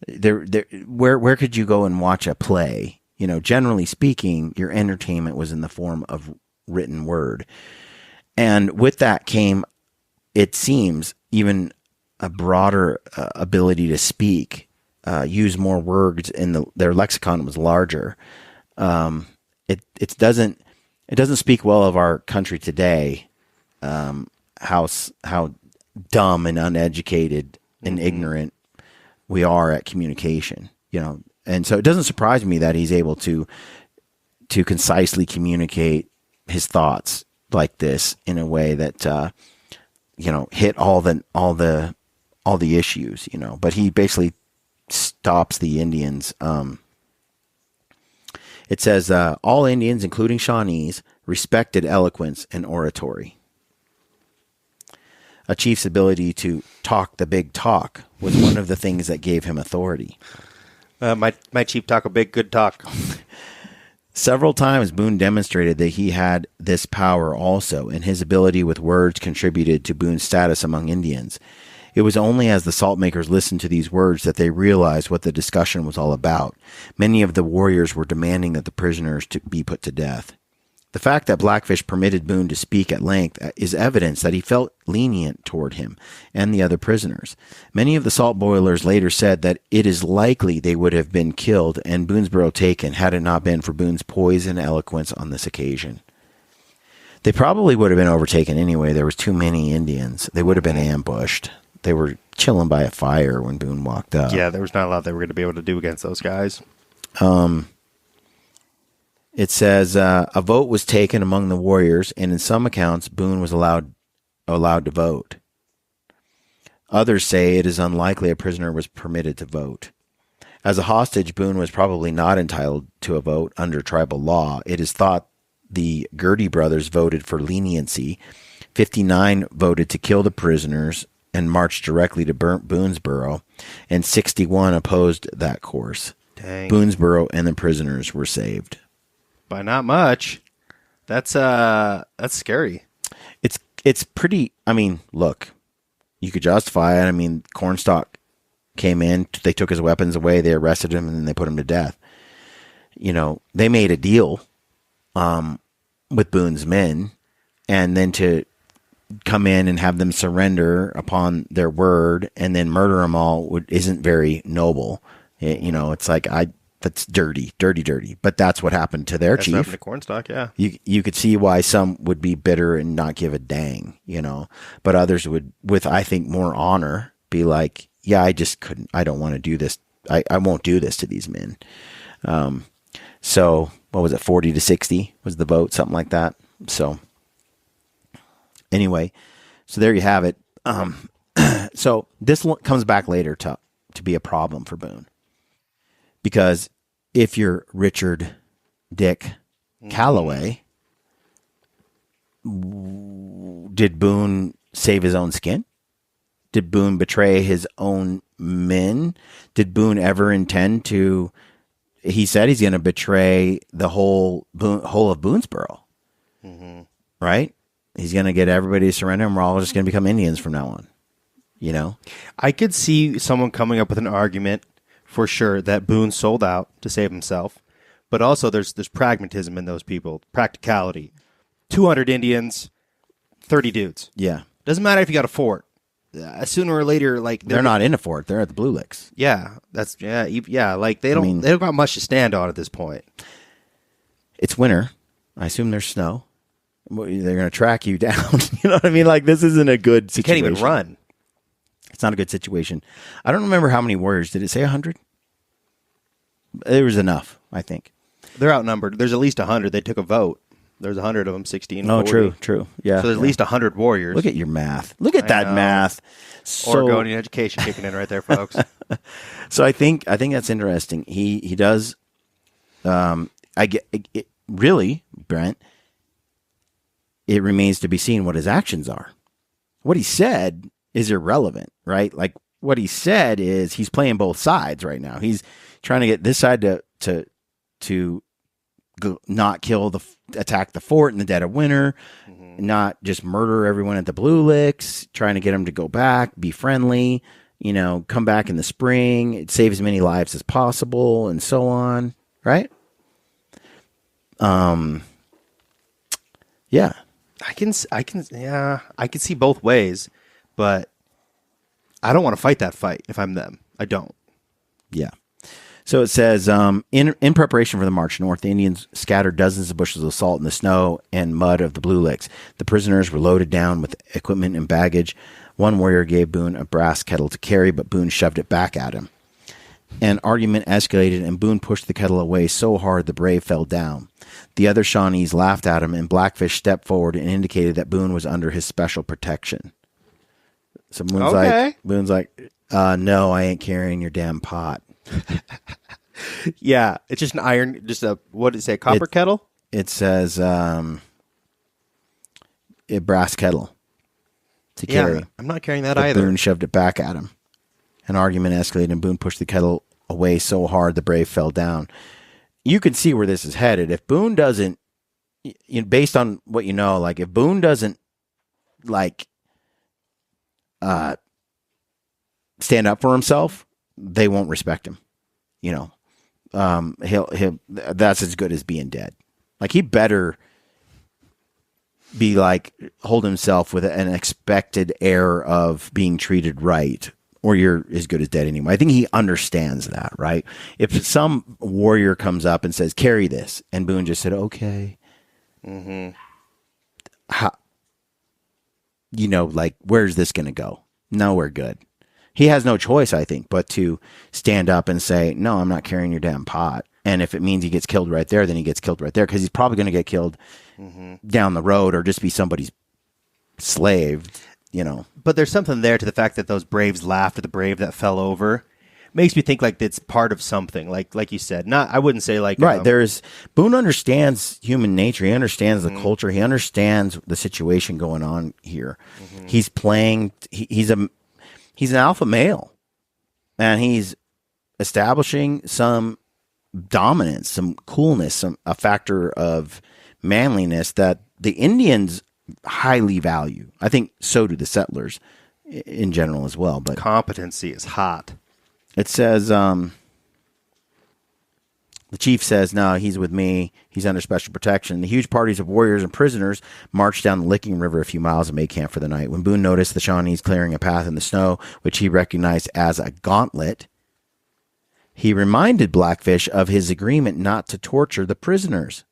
Where could you go and watch a play? You know, generally speaking, your entertainment was in the form of written word. And with that came, it seems, even a broader ability to speak. Use more words their lexicon was larger. It doesn't speak well of our country today. How dumb and uneducated and ignorant we are at communication, you know. And so it doesn't surprise me that he's able to concisely communicate his thoughts like this in a way that hit all the issues, you know. But he basically stops the Indians. It says, all Indians, including Shawnees, respected eloquence and oratory. A chief's ability to talk the big talk was one of the things that gave him authority. My chief talk a big good talk. Several times Boone demonstrated that he had this power also, and his ability with words contributed to Boone's status among Indians. It was only as the salt makers listened to these words that they realized what the discussion was all about. Many of the warriors were demanding that the prisoners to be put to death. The fact that Blackfish permitted Boone to speak at length is evidence that he felt lenient toward him and the other prisoners. Many of the salt boilers later said that it is likely they would have been killed and Boonsboro taken had it not been for Boone's poise and eloquence on this occasion. They probably would have been overtaken anyway. There was too many Indians. They would have been ambushed. They were chilling by a fire when Boone walked up. Yeah, there was not a lot they were going to be able to do against those guys. It says a vote was taken among the warriors, and in some accounts, Boone was allowed to vote. Others say it is unlikely a prisoner was permitted to vote. As a hostage, Boone was probably not entitled to a vote under tribal law. It is thought the Girty brothers voted for leniency. 59 voted to kill the prisoners and marched directly to Boonsboro, and 61 opposed that course. Dang. Boonsboro and the prisoners were saved. By not much. That's scary. It's pretty. I mean, look, you could justify it. I mean, Cornstalk came in, they took his weapons away, they arrested him, and then they put him to death. You know, they made a deal with Boone's men, and then to come in and have them surrender upon their word and then murder them all isn't very noble. It's like, that's dirty. But that's what happened to their chief. What happened to Cornstalk, yeah. You could see why some would be bitter and not give a dang, you know, but others would, with, I think, more honor, be like, yeah, I just couldn't. I don't want to do this. I won't do this to these men. So what was it? 40-60 was the vote, something like that. So anyway, so there you have it. So this comes back later to be a problem for Boone, because if you're Richard Dick Calloway, did Boone save his own skin? Did Boone betray his own men? Did Boone ever intend to? He said he's going to betray the whole of Boonsboro, right? He's going to get everybody to surrender, and we're all just going to become Indians from now on. You know, I could see someone coming up with an argument for sure that Boone sold out to save himself, but also there's pragmatism in those people, practicality. 200 Indians, 30 dudes. Yeah, doesn't matter if you got a fort. Sooner or later, like they're not in a fort; they're at the Blue Licks. Yeah, like they don't got much to stand on at this point. It's winter. I assume there's snow. They're going to track you down. You know what I mean? Like, this isn't a good situation. You can't even run. It's not a good situation. I don't remember how many warriors. Did it say 100? There was enough, I think. They're outnumbered. There's at least 100. They took a vote. There's 100 of them, 16. Oh, 40. true. Yeah. So there's at least 100 warriors. Look at your math. Look at that math. Oregonian education kicking in right there, folks. So I think that's interesting. He does. I get it, really, Brent. It remains to be seen what his actions are. What he said is irrelevant, right? Like, what he said is he's playing both sides right now. He's trying to get this side to go, not attack the fort in the dead of winter, not just murder everyone at the Blue Licks, trying to get them to go back, be friendly, come back in the spring, save as many lives as possible, and so on, right? Yeah. I can see both ways, but I don't want to fight that fight if I'm them. I don't. Yeah. So it says, in preparation for the march north, the Indians scattered dozens of bushels of salt in the snow and mud of the Blue Licks. The prisoners were loaded down with equipment and baggage. One warrior gave Boone a brass kettle to carry, but Boone shoved it back at him. An argument escalated, and Boone pushed the kettle away so hard the brave fell down. The other Shawnees laughed at him, and Blackfish stepped forward and indicated that Boone was under his special protection. So Boone's like, no, I ain't carrying your damn pot. Yeah, it's just an iron, what did it say, copper kettle? It says a brass kettle to carry. I'm not carrying that but either. Boone shoved it back at him. An argument escalated, and Boone pushed the kettle away so hard the brave fell down. You can see where this is headed. If Boone doesn't, based on what you know, like if Boone doesn't stand up for himself, they won't respect him. He'll that's as good as being dead. Like, he better be hold himself with an expected air of being treated right, or you're as good as dead anyway. I think he understands that, right? If some warrior comes up and says, carry this, and Boone just said, okay. Where's this going to go? No, we're good. He has no choice, I think, but to stand up and say, no, I'm not carrying your damn pot. And if it means he gets killed right there, then he gets killed right there, because he's probably going to get killed down the road or just be somebody's slave, But there's something there to the fact that those braves laughed at the brave that fell over. Makes me think like it's part of something, like you said. I wouldn't say right. Boone understands human nature. He understands the culture. He understands the situation going on here. He's playing. He's an alpha male, and he's establishing some dominance, some coolness, a factor of manliness that the Indians highly value. I think so do the settlers in general as well. But competency is hot. It says, the chief says, no, he's with me. He's under special protection. The huge parties of warriors and prisoners marched down the Licking River a few miles and made camp for the night. When Boone noticed the Shawnees clearing a path in the snow, which he recognized as a gauntlet, he reminded Blackfish of his agreement not to torture the prisoners.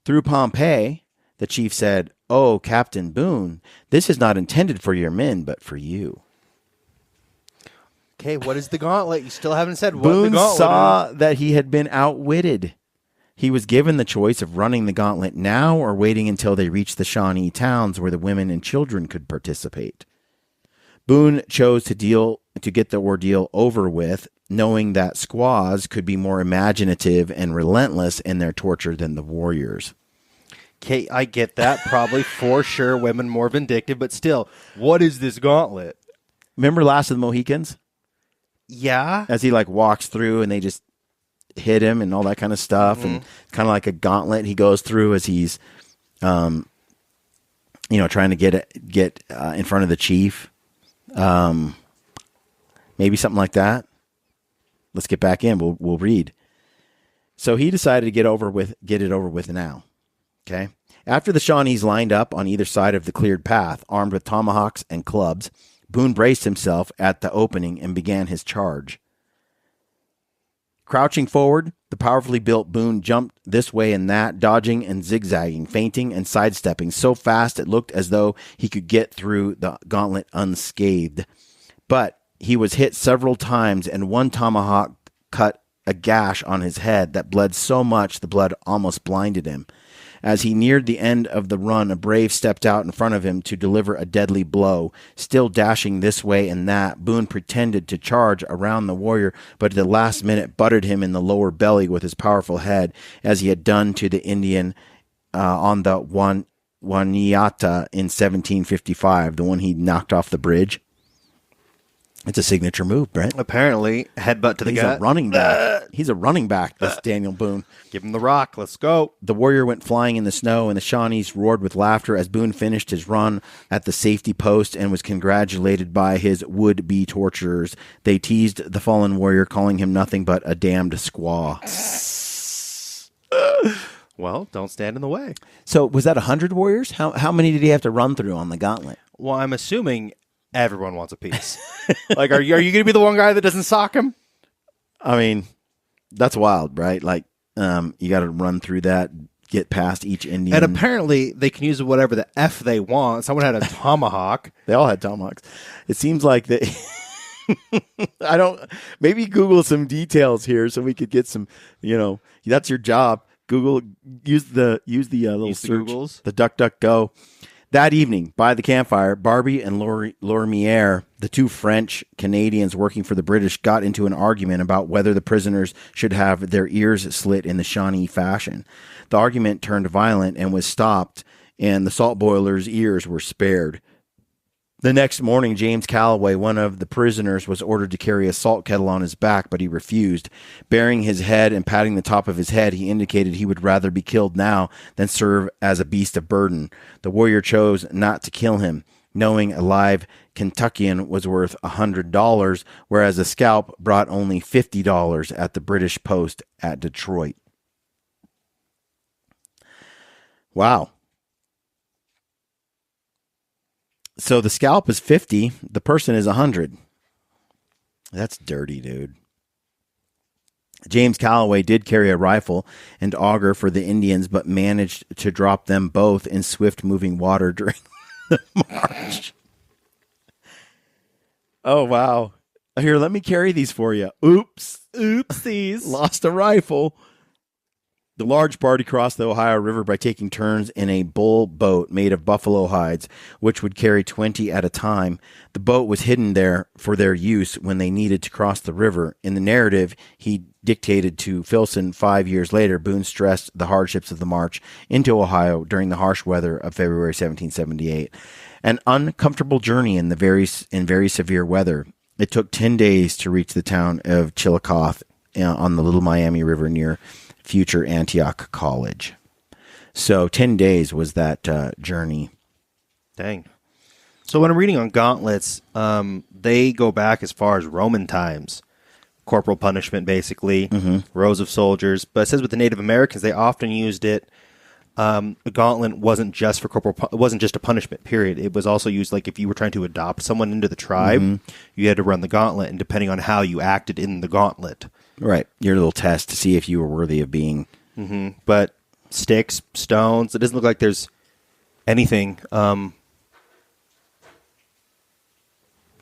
Through Pompey, the chief said, "Oh, Captain Boone, this is not intended for your men, but for you." Okay, what is the gauntlet? You still haven't said what Boone the gauntlet saw is. that he had been outwitted. He was given the choice of running the gauntlet now or waiting until they reached the Shawnee towns where the women and children could participate. Boone chose to get the ordeal over with, knowing that squaws could be more imaginative and relentless in their torture than the warriors. Okay, I get that. Probably for sure women more vindictive, but still, what is this gauntlet? Remember Last of the Mohicans? Yeah. As he like walks through and they just hit him and all that kind of stuff, and kind of like a gauntlet he goes through as he's, trying to get in front of the chief. Maybe something like that. Let's get back in. We'll read. So he decided to get it over with now. Okay. After the Shawnees lined up on either side of the cleared path, armed with tomahawks and clubs, Boone braced himself at the opening and began his charge. Crouching forward, the powerfully built Boone jumped this way and that, dodging and zigzagging, feinting and sidestepping so fast it looked as though he could get through the gauntlet unscathed. But he was hit several times, and one tomahawk cut a gash on his head that bled so much the blood almost blinded him. As he neared the end of the run, a brave stepped out in front of him to deliver a deadly blow. Still dashing this way and that, Boone pretended to charge around the warrior, but at the last minute butted him in the lower belly with his powerful head, as he had done to the Indian on the Waniata in 1755, the one he knocked off the bridge. It's a signature move, Brent. Apparently, headbutt to the gut. He's a running back. He's a running back, this Daniel Boone. Give him the rock. Let's go. The warrior went flying in the snow, and the Shawnees roared with laughter as Boone finished his run at the safety post and was congratulated by his would-be torturers. They teased the fallen warrior, calling him nothing but a damned squaw. Well, don't stand in the way. So was that 100 warriors? How many did he have to run through on the gauntlet? Well, I'm assuming everyone wants a piece. Like, are you going to be the one guy that doesn't sock him? I mean, that's wild, right? Like, you got to run through that, get past each Indian. And apparently, they can use whatever the F they want. Someone had a tomahawk. They all had tomahawks. It seems like they... maybe Google some details here so we could get some, that's your job. Google, use the little search, Googles. the DuckDuckGo. That evening, by the campfire, Barbie and Lormier, the two French Canadians working for the British, got into an argument about whether the prisoners should have their ears slit in the Shawnee fashion. The argument turned violent and was stopped, and the salt boiler's ears were spared. The next morning, James Calloway, one of the prisoners, was ordered to carry a salt kettle on his back, but he refused. Baring his head and patting the top of his head, he indicated he would rather be killed now than serve as a beast of burden. The warrior chose not to kill him, knowing a live Kentuckian was worth $100, whereas a scalp brought only $50 at the British post at Detroit. Wow. So the scalp is 50, the person is 100. That's dirty, dude. James Calloway did carry a rifle and auger for the Indians, but managed to drop them both in swift-moving water during the march. Oh, wow. Here, let me carry these for you. Oops. Oopsies. Lost a rifle. The large party crossed the Ohio River by taking turns in a bull boat made of buffalo hides, which would carry 20 at a time. The boat was hidden there for their use when they needed to cross the river. In the narrative he dictated to Filson 5 years later, Boone stressed the hardships of the march into Ohio during the harsh weather of February 1778. An uncomfortable journey in very severe weather. It took 10 days to reach the town of Chillicothe on the Little Miami River near future Antioch College. So 10 days was that journey. Dang. So when I'm reading on gauntlets, they go back as far as Roman times. Corporal punishment, basically. Rows of soldiers. But it says with the Native Americans, they often used it. A gauntlet wasn't just for it wasn't just a punishment, period. It was also used like if you were trying to adopt someone into the tribe, you had to run the gauntlet, and depending on how you acted in the gauntlet. Right. Your little test to see if you were worthy of being. But sticks, stones, it doesn't look like there's anything. Doesn't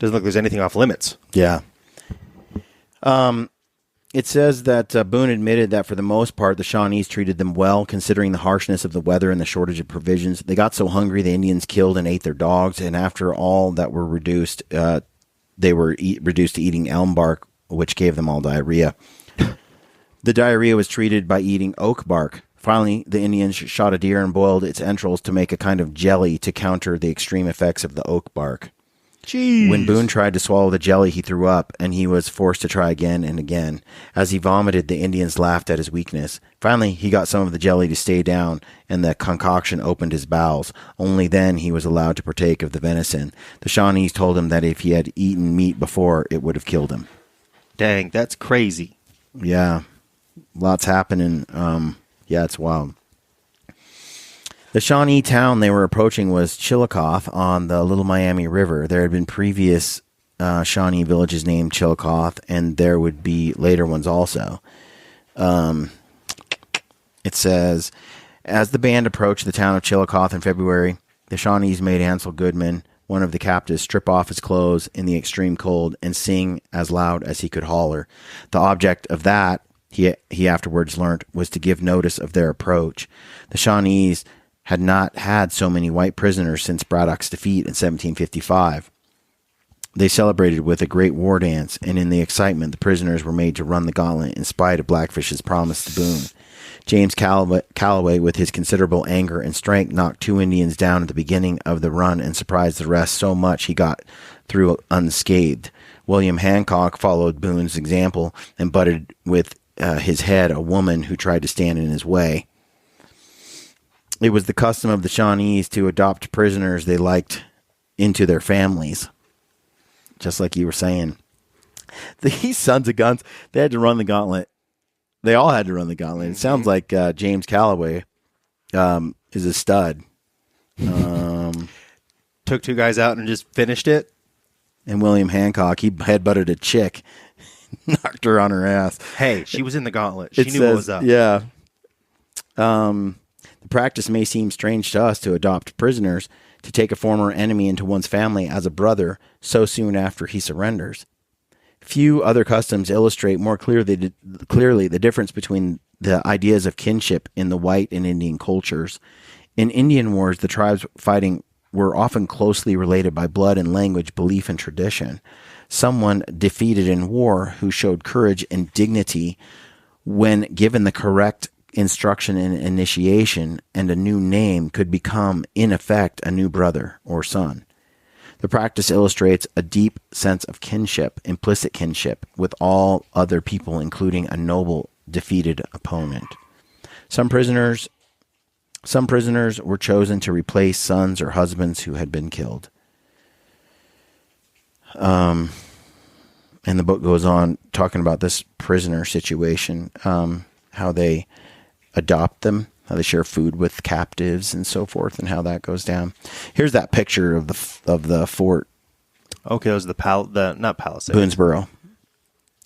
look like there's anything off limits. Yeah. It says that Boone admitted that for the most part, the Shawnees treated them well, considering the harshness of the weather and the shortage of provisions. They got so hungry, the Indians killed and ate their dogs, and after all that were reduced, they were reduced to eating elm bark, which gave them all diarrhea. The diarrhea was treated by eating oak bark. Finally, the Indians shot a deer and boiled its entrails to make a kind of jelly to counter the extreme effects of the oak bark. Jeez. When Boone tried to swallow the jelly, he threw up, and he was forced to try again and again. As he vomited, the Indians laughed at his weakness. Finally, he got some of the jelly to stay down, and the concoction opened his bowels. Only then he was allowed to partake of the venison. The Shawnees told him that if he had eaten meat before, it would have killed him. Dang, that's crazy. Yeah. Lots happening. Yeah, it's wild. The Shawnee town they were approaching was Chillicothe on the Little Miami River. There had been previous Shawnee villages named Chillicothe, and there would be later ones also. It says, as the band approached the town of Chillicothe in February, the Shawnees made Ansel Goodman, one of the captives, strip off his clothes in the extreme cold and sing as loud as he could holler. The object of that, he afterwards learnt, was to give notice of their approach. The Shawnees had not had so many white prisoners since Braddock's defeat in 1755. They celebrated with a great war dance, and in the excitement, the prisoners were made to run the gauntlet in spite of Blackfish's promise to Boone. James Calloway, with his considerable anger and strength, knocked 2 Indians down at the beginning of the run and surprised the rest so much he got through unscathed. William Hancock followed Boone's example and butted with his head a woman who tried to stand in his way. It was the custom of the Shawnees to adopt prisoners they liked into their families. Just like you were saying. These sons of guns, they had to run the gauntlet. They all had to run the gauntlet. It sounds like James Calloway is a stud. Took 2 guys out and just finished it. And William Hancock, he headbutted a chick. Knocked her on her ass. Hey, she was in the gauntlet. She knew what was up. Yeah. The practice may seem strange to us to adopt prisoners, to take a former enemy into one's family as a brother so soon after he surrenders. Few other customs illustrate more clearly the difference between the ideas of kinship in the white and Indian cultures. In Indian wars, the tribes fighting were often closely related by blood and language, belief and tradition. Someone defeated in war who showed courage and dignity when given the correct instruction and initiation and a new name could become, in effect, a new brother or son. The practice illustrates a deep sense of kinship, implicit kinship, with all other people, including a noble defeated opponent. Some prisoners were chosen to replace sons or husbands who had been killed. And the book goes on talking about this prisoner situation, how they adopt them, how they share food with captives and so forth, and how that goes down. Here's that picture of the fort. Okay, it was not Palisade. Boonsboro.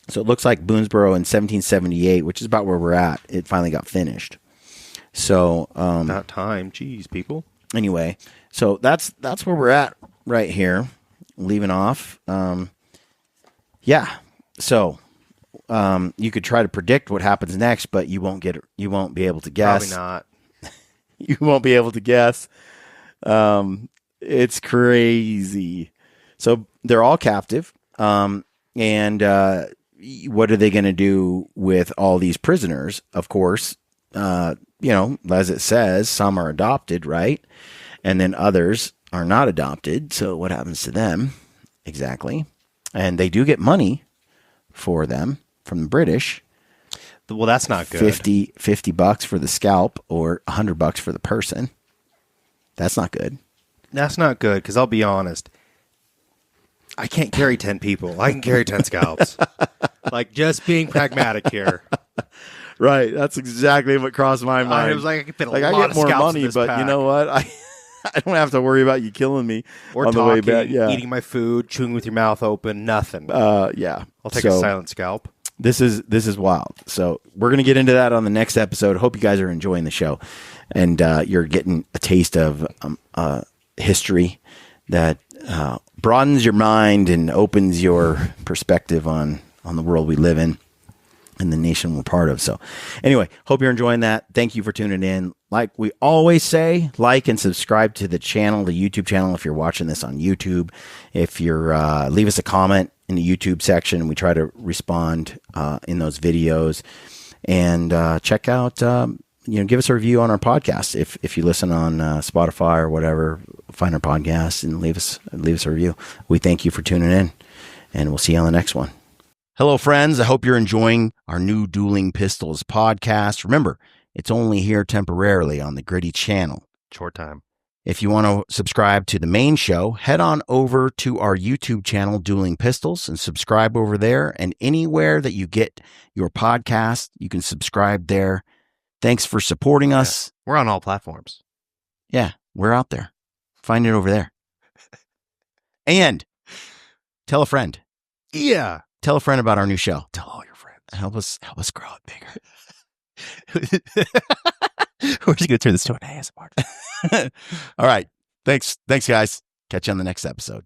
So it looks like Boonsboro in 1778, which is about where we're at. It finally got finished. So about time, jeez, people. Anyway, so that's where we're at right here. Leaving off. Yeah. So you could try to predict what happens next, but you won't be able to guess. Probably not. You won't be able to guess. It's crazy. So they're all captive. And what are they going to do with all these prisoners? Of course, as it says, some are adopted, right? And then others are not adopted. So what happens to them? Exactly. And they do get money for them from the British. Well, that's not good. $50 for the scalp or $100 for the person. That's not good. That's not good, because I'll be honest. I can't carry 10 people. I can carry 10 scalps. Like, just being pragmatic here. Right. That's exactly what crossed my mind. I was like, I can fit a I lot get of more scalps money, in this but pack. you know what? I don't have to worry about you killing me or on talking, the way back. Yeah. eating my food, chewing with your mouth open, nothing. Yeah. I'll take a silent scalp. This is wild. So we're going to get into that on the next episode. Hope you guys are enjoying the show, and you're getting a taste of history that broadens your mind and opens your perspective on on the world we live in and the nation we're part of. So anyway, hope you're enjoying that. Thank you for tuning in. Like we always say, like and subscribe to the channel, the YouTube channel, if you're watching this on YouTube. If you're, leave us a comment in the YouTube section. We try to respond in those videos. And check out, give us a review on our podcast. If you listen on Spotify or whatever, find our podcast and leave us a review. We thank you for tuning in, and we'll see you on the next one. Hello, friends. I hope you're enjoying our new Dueling Pistols podcast. Remember, it's only here temporarily on the Gritty channel. Short time. If you want to subscribe to the main show, head on over to our YouTube channel, Dueling Pistols, and subscribe over there. And anywhere that you get your podcast, you can subscribe there. Thanks for supporting us. Yeah, we're on all platforms. Yeah, we're out there. Find it over there. And tell a friend. Yeah. Tell a friend about our new show. Tell all your friends. Help us grow it bigger. We're just going to turn this to an ASMR. All right. Thanks, guys. Catch you on the next episode.